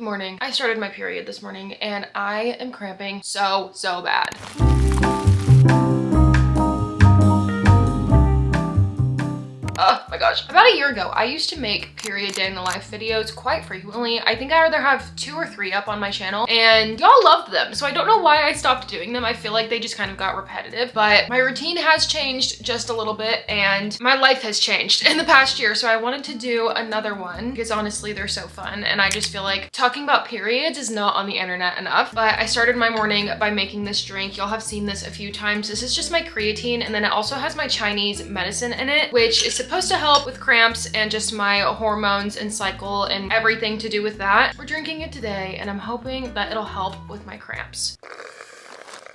morning. I started my period this morning and I am cramping so bad. Oh my gosh. About a year ago, I used to make period day in the life videos quite frequently. I think I either have 2 or 3 up on my channel and y'all loved them. So I don't know why I stopped doing them. I feel like they just kind of got repetitive, but my routine has changed just a little bit and my life has changed in the past year. So I wanted to do another one because honestly, they're so fun. And I just feel like talking about periods is not on the internet enough, but I started my morning by making this drink. Y'all have seen this a few times. This is just my creatine. And then it also has my Chinese medicine in it, which is supposed to help with cramps and just my hormones and cycle and everything to do with that. We're drinking it today and I'm hoping that it'll help with my cramps.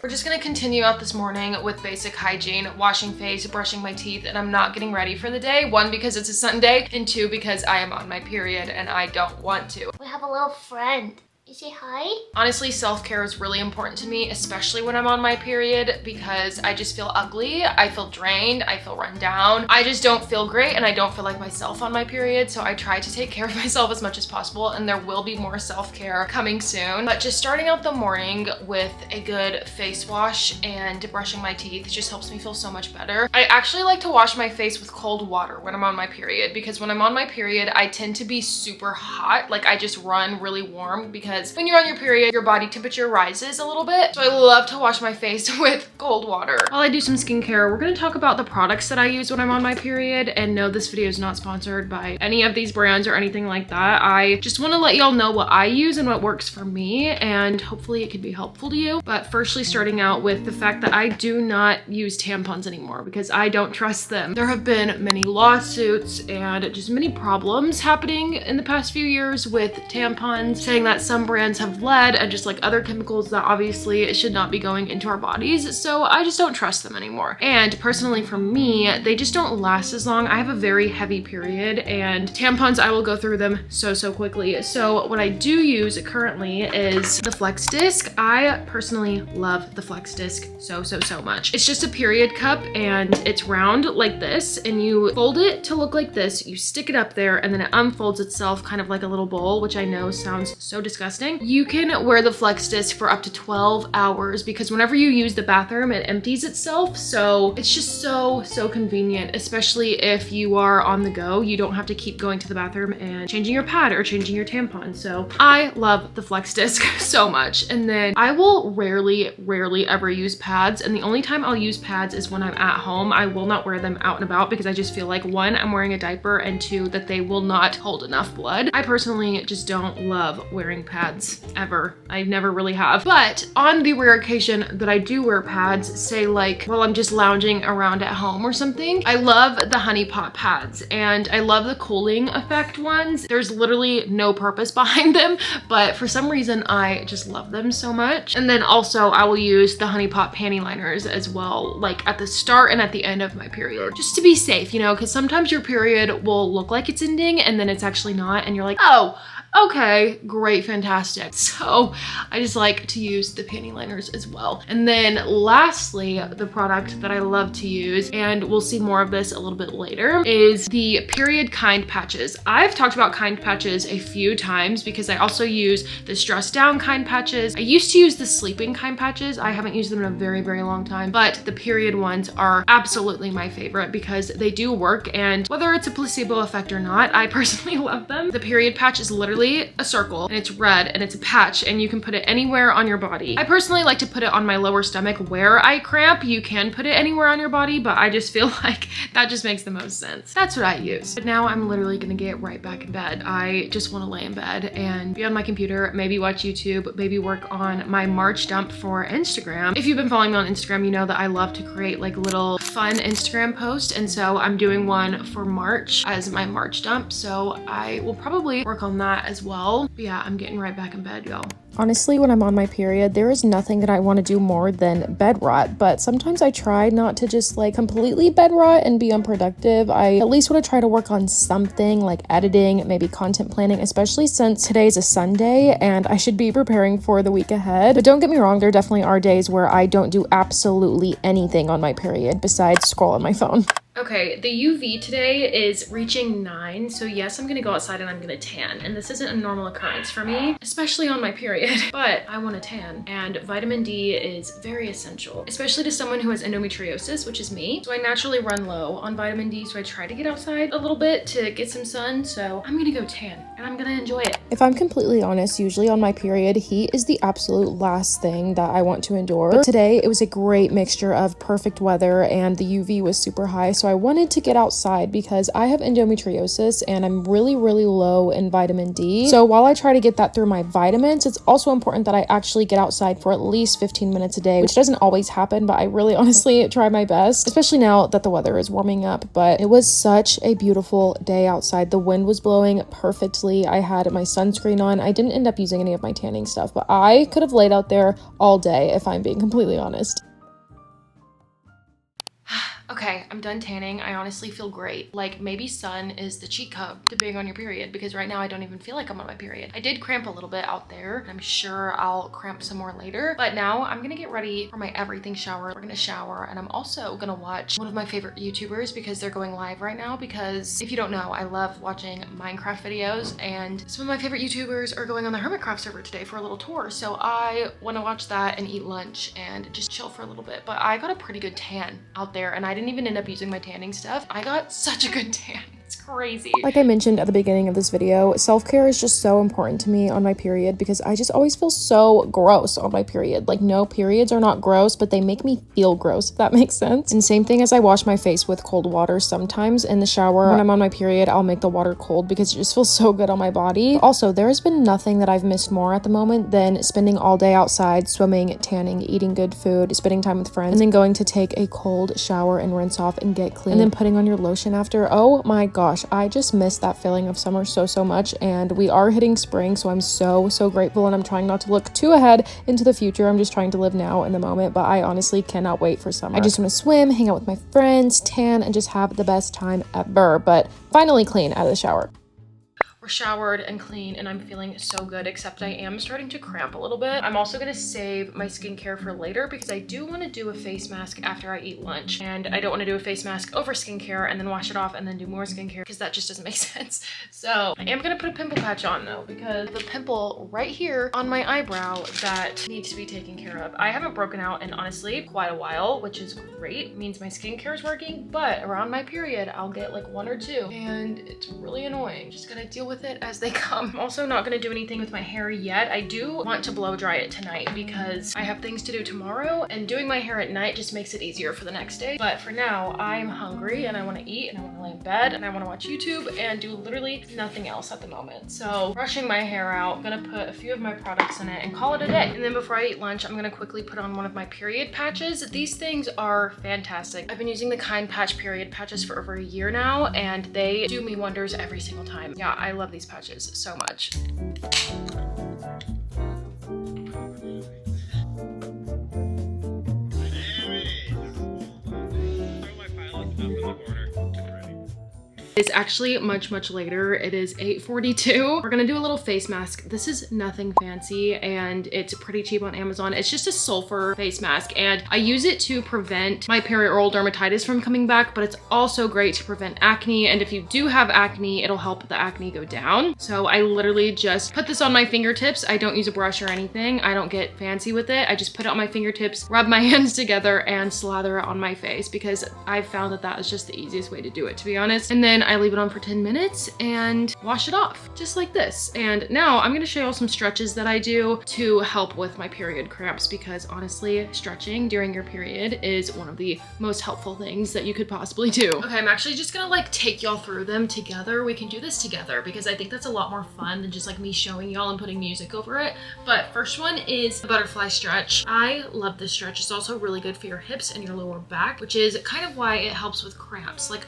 We're just gonna continue out this morning with basic hygiene, washing face, brushing my teeth, and I'm not getting ready for the day. 1, because it's a Sunday, and 2, because I am on my period and I don't want to. We have a little friend. You say hi? Honestly, self-care is really important to me, especially when I'm on my period, because I just feel ugly, I feel drained, I feel run down. I just don't feel great and I don't feel like myself on my period, so I try to take care of myself as much as possible, and there will be more self-care coming soon. But just starting out the morning with a good face wash and brushing my teeth just helps me feel so much better. I actually like to wash my face with cold water when I'm on my period, because when I'm on my period, I tend to be super hot. Like I just run really warm because when you're on your period, your body temperature rises a little bit. So I love to wash my face with cold water. While I do some skincare, we're gonna talk about the products that I use when I'm on my period. And no, this video is not sponsored by any of these brands or anything like that. I just wanna let y'all know what I use and what works for me, and hopefully it could be helpful to you. But firstly, starting out with the fact that I do not use tampons anymore because I don't trust them. There have been many lawsuits and just many problems happening in the past few years with tampons, saying that some brands have lead and just like other chemicals that obviously should not be going into our bodies. So I just don't trust them anymore. And personally for me, they just don't last as long. I have a very heavy period and tampons, I will go through them so quickly. So what I do use currently is the Flex Disc. I personally love the Flex Disc so much. It's just a period cup and it's round like this, and you fold it to look like this. You stick it up there and then it unfolds itself kind of like a little bowl, which I know sounds so disgusting. You can wear the Flex Disc for up to 12 hours because whenever you use the bathroom, it empties itself. So it's just so convenient, especially if you are on the go. You don't have to keep going to the bathroom and changing your pad or changing your tampon. So I love the Flex Disc so much. And then I will rarely ever use pads. And the only time I'll use pads is when I'm at home. I will not wear them out and about because I just feel like 1, I'm wearing a diaper, and 2, that they will not hold enough blood. I personally just don't love wearing pads ever. I never really have. But on the rare occasion that I do wear pads, say like while I'm just lounging around at home or something, I love the Honey Pot pads and I love the cooling effect ones. There's literally no purpose behind them, but for some reason I just love them so much. And then also I will use the Honey Pot panty liners as well, like at the start and at the end of my period, just to be safe, you know, because sometimes your period will look like it's ending and then it's actually not, and you're like, oh, okay, great, fantastic. So I just like to use the panty liners as well. And then lastly, the product that I love to use, and we'll see more of this a little bit later, is the Period Kind Patches. I've talked about Kind Patches a few times because I also use the Stress Down Kind Patches. I used to use the Sleeping Kind Patches. I haven't used them in a very long time, but the period ones are absolutely my favorite because they do work, and whether it's a placebo effect or not, I personally love them. The period patch is literally a circle and it's red and it's a patch and you can put it anywhere on your body. I personally like to put it on my lower stomach where I cramp. You can put it anywhere on your body, but I just feel like that just makes the most sense. That's what I use. But now I'm literally gonna get right back in bed. I just wanna lay in bed and be on my computer, maybe watch YouTube, maybe work on my March dump for Instagram. If you've been following me on Instagram, you know that I love to create like little fun Instagram posts, and so I'm doing one for March as my March dump, so I will probably work on that as well. But yeah, I'm getting right back in bed, y'all. Honestly, when I'm on my period, there is nothing that I want to do more than bed rot, but sometimes I try not to just like completely bed rot and be unproductive. I at least want to try to work on something like editing, maybe content planning, especially since today's a Sunday and I should be preparing for the week ahead. But don't get me wrong, there definitely are days where I don't do absolutely anything on my period besides scroll on my phone. Okay, the UV today is reaching 9, so yes, I'm gonna go outside and I'm gonna tan. And this isn't a normal occurrence for me, especially on my period, but I want to tan. And vitamin D is very essential, especially to someone who has endometriosis, which is me. So I naturally run low on vitamin D, so I try to get outside a little bit to get some sun. So I'm gonna go tan and I'm gonna enjoy it. If I'm completely honest, usually on my period, heat is the absolute last thing that I want to endure. But today, it was a great mixture of perfect weather and the UV was super high, so I wanted to get outside because I have endometriosis and I'm really low in vitamin D. So while I try to get that through my vitamins, it's also important that I actually get outside for at least 15 minutes a day, which doesn't always happen, but I really honestly try my best, especially now that the weather is warming up. But it was such a beautiful day outside. The wind was blowing perfectly. I had my sunscreen on. I didn't end up using any of my tanning stuff, but I could have laid out there all day if I'm being completely honest. Okay, I'm done tanning. I honestly feel great. Like, maybe sun is the cheat code to being on your period, because right now I don't even feel like I'm on my period. I did cramp a little bit out there. I'm sure I'll cramp some more later, but now I'm gonna get ready for my everything shower. We're gonna shower, and I'm also gonna watch one of my favorite YouTubers because they're going live right now, because if you don't know, I love watching Minecraft videos, and some of my favorite YouTubers are going on the Hermitcraft server today for a little tour, so I wanna watch that and eat lunch and just chill for a little bit. But I got a pretty good tan out there, and I didn't even end up using my tanning stuff. I got such a good tan. It's crazy. Like I mentioned at the beginning of this video, self-care is just so important to me on my period because I just always feel so gross on my period. Like, no, periods are not gross, but they make me feel gross, if that makes sense. And same thing as I wash my face with cold water sometimes in the shower. When I'm on my period, I'll make the water cold because it just feels so good on my body. Also, there has been nothing that I've missed more at the moment than spending all day outside, swimming, tanning, eating good food, spending time with friends, and then going to take a cold shower and rinse off and get clean, and then putting on your lotion after. Oh my gosh, I just miss that feeling of summer so much, and we are hitting spring, so I'm so grateful, and I'm trying not to look too ahead into the future. I'm just trying to live now in the moment, but I honestly cannot wait for summer. I just want to swim, hang out with my friends, tan, and just have the best time ever, but finally clean out of the shower. We're showered and clean, and I'm feeling so good, except I am starting to cramp a little bit. I'm also gonna save my skincare for later because I do want to do a face mask after I eat lunch, and I don't want to do a face mask over skincare and then wash it off and then do more skincare because that just doesn't make sense. So I am gonna put a pimple patch on though, because the pimple right here on my eyebrow that needs to be taken care of. I haven't broken out in honestly quite a while, which is great. It means my skincare is working, but around my period I'll get like 1 or 2, and it's really annoying. Just gotta deal with it as they come. I'm also not gonna do anything with my hair yet. I do want to blow dry it tonight because I have things to do tomorrow, and doing my hair at night just makes it easier for the next day. But for now, I'm hungry and I want to eat and I want to lay in bed and I want to watch YouTube and do literally nothing else at the moment. So brushing my hair out, I'm gonna put a few of my products in it and call it a day. And then before I eat lunch, I'm gonna quickly put on one of my period patches. These things are fantastic. I've been using the Kind Patch period patches for over a year now, and they do me wonders every single time. Yeah, I love these patches so much. It's actually much later. It is 8:42. We're gonna do a little face mask. This is nothing fancy and it's pretty cheap on Amazon. It's just a sulfur face mask, and I use it to prevent my perioral dermatitis from coming back, but it's also great to prevent acne, and if you do have acne, it'll help the acne go down. So I literally just put this on my fingertips. I don't use a brush or anything. I don't get fancy with it. I just put it on my fingertips, rub my hands together, and slather it on my face because I've found that that is just the easiest way to do it, to be honest. And then I leave it on for 10 minutes and wash it off, just like this. And now I'm gonna show you all some stretches that I do to help with my period cramps, because honestly, stretching during your period is one of the most helpful things that you could possibly do. Okay, I'm actually just gonna like take y'all through them together. We can do this together because I think that's a lot more fun than just like me showing y'all and putting music over it. But first one is the butterfly stretch. I love this stretch. It's also really good for your hips and your lower back, which is kind of why it helps with cramps. Like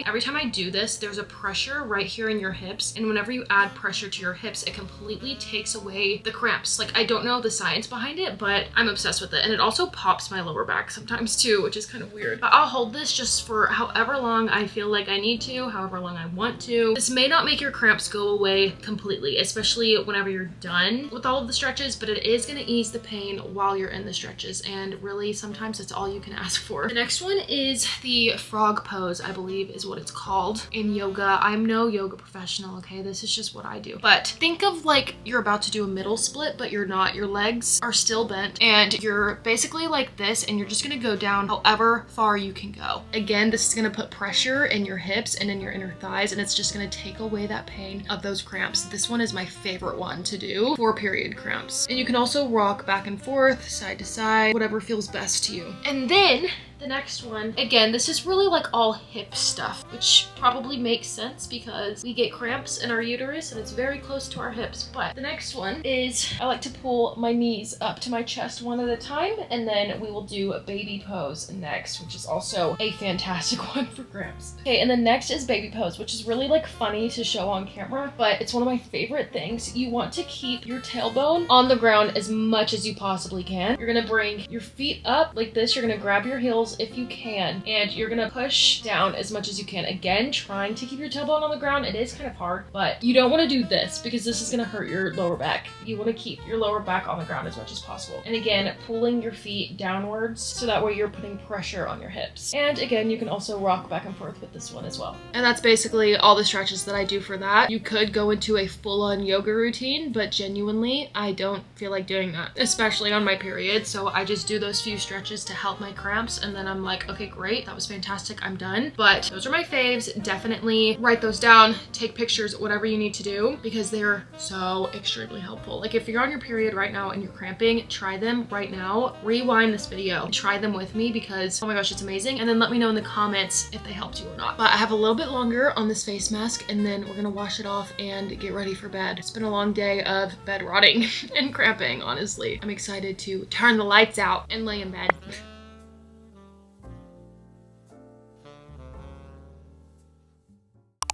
every time I do this, this, there's a pressure right here in your hips. And whenever you add pressure to your hips, it completely takes away the cramps. Like, I don't know the science behind it, but I'm obsessed with it. And it also pops my lower back sometimes too, which is kind of weird. But I'll hold this just for however long I feel like I need to, however long I want to. This may not make your cramps go away completely, especially whenever you're done with all of the stretches, but it is gonna ease the pain while you're in the stretches. And really, sometimes that's all you can ask for. The next one is the frog pose, I believe is what it's called in yoga. I'm no yoga professional, okay? This is just what I do. But think of like you're about to do a middle split, but you're not. Your legs are still bent and you're basically like this, and you're just gonna go down however far you can go. Again, this is gonna put pressure in your hips and in your inner thighs, and it's just gonna take away that pain of those cramps. This one is my favorite one to do for period cramps. And you can also rock back and forth, side to side, whatever feels best to you. And then the next one, again, this is really like all hip stuff, which probably makes sense because we get cramps in our uterus and it's very close to our hips. But the next one is I like to pull my knees up to my chest one at a time, and then we will do a baby pose next, which is also a fantastic one for cramps. Okay, and then next is baby pose, which is really like funny to show on camera, but it's one of my favorite things. You want to keep your tailbone on the ground as much as you possibly can. You're gonna bring your feet up like this. You're gonna grab your heels if you can, and you're gonna push down as much as you can. Again, trying to keep your tailbone on the ground. It is kind of hard, but you don't want to do this because this is gonna hurt your lower back. You want to keep your lower back on the ground as much as possible. And again, pulling your feet downwards so that way you're putting pressure on your hips. And again, you can also rock back and forth with this one as well. And that's basically all the stretches that I do for that. You could go into a full-on yoga routine, but genuinely, I don't feel like doing that, especially on my period. So I just do those few stretches to help my cramps, and then I'm like, okay, great, that was fantastic, I'm done. But those are my faves. Definitely write those down, take pictures, whatever you need to do, because they're so extremely helpful. Like if you're on your period right now and you're cramping, try them right now. Rewind this video, try them with me because, oh my gosh, it's amazing. And then let me know in the comments if they helped you or not. But I have a little bit longer on this face mask, and then we're gonna wash it off and get ready for bed. It's been a long day of bed rotting and cramping, honestly. I'm excited to turn the lights out and lay in bed.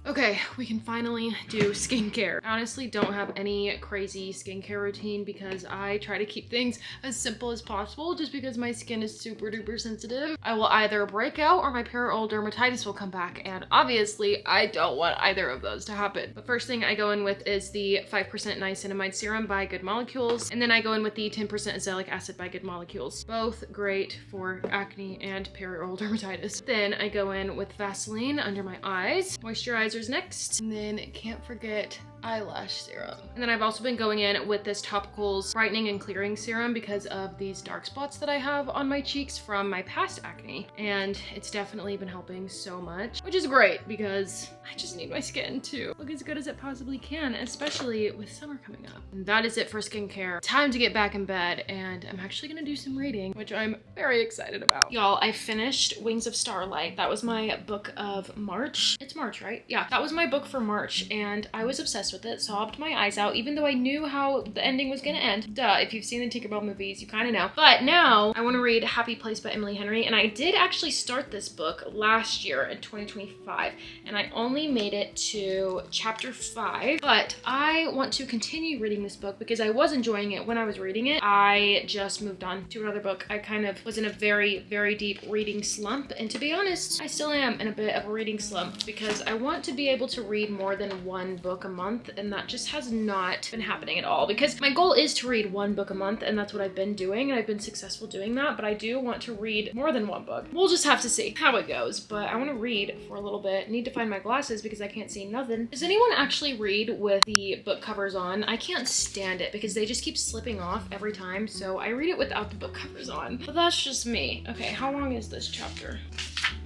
Okay, we can finally do skincare. I honestly don't have any crazy skincare routine because I try to keep things as simple as possible just because my skin is super duper sensitive. I will either break out or my perioral dermatitis will come back, and obviously I don't want either of those to happen. But first thing I go in with is the 5% niacinamide serum by Good Molecules, and then I go in with the 10% azelaic acid by Good Molecules. Both great for acne and perioral dermatitis. Then I go in with Vaseline under my eyes, moisturizers next, and then can't forget eyelash serum. And then I've also been going in with this Topicals brightening and clearing serum because of these dark spots that I have on my cheeks from my past acne, and it's definitely been helping so much, which is great because I just need my skin to look as good as it possibly can, especially with summer coming up. And that is it for skincare. Time to get back in bed, and I'm actually gonna do some reading, which I'm very excited about. Y'all, I finished Wings of Starlight. That was my book of March. It's March, right? Yeah, that was my book for March, and I was obsessed with it, sobbed my eyes out, even though I knew how the ending was gonna end. Duh, if you've seen the Tinkerbell movies, you kind of know. But now I want to read Happy Place by Emily Henry, and I did actually start this book last year in 2025, and I only made it to chapter 5, but I want to continue reading this book because I was enjoying it when I was reading it. I just moved on to another book. I kind of was in a very, very deep reading slump, and to be honest, I still am in a bit of a reading slump because I want to be able to read more than one book a month, and that just has not been happening at all because my goal is to read one book a month, and that's what I've been doing, and I've been successful doing that, but I do want to read more than one book. We'll just have to see how it goes, but I want to read for a little bit. Need to find my glasses because I can't see nothing. Does anyone actually read with the book covers on? I can't stand it because they just keep slipping off every time, so I read it without the book covers on. But that's just me. Okay, how long is this chapter?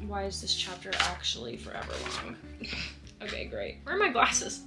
Why is this chapter actually forever long? Okay, great. Where are my glasses?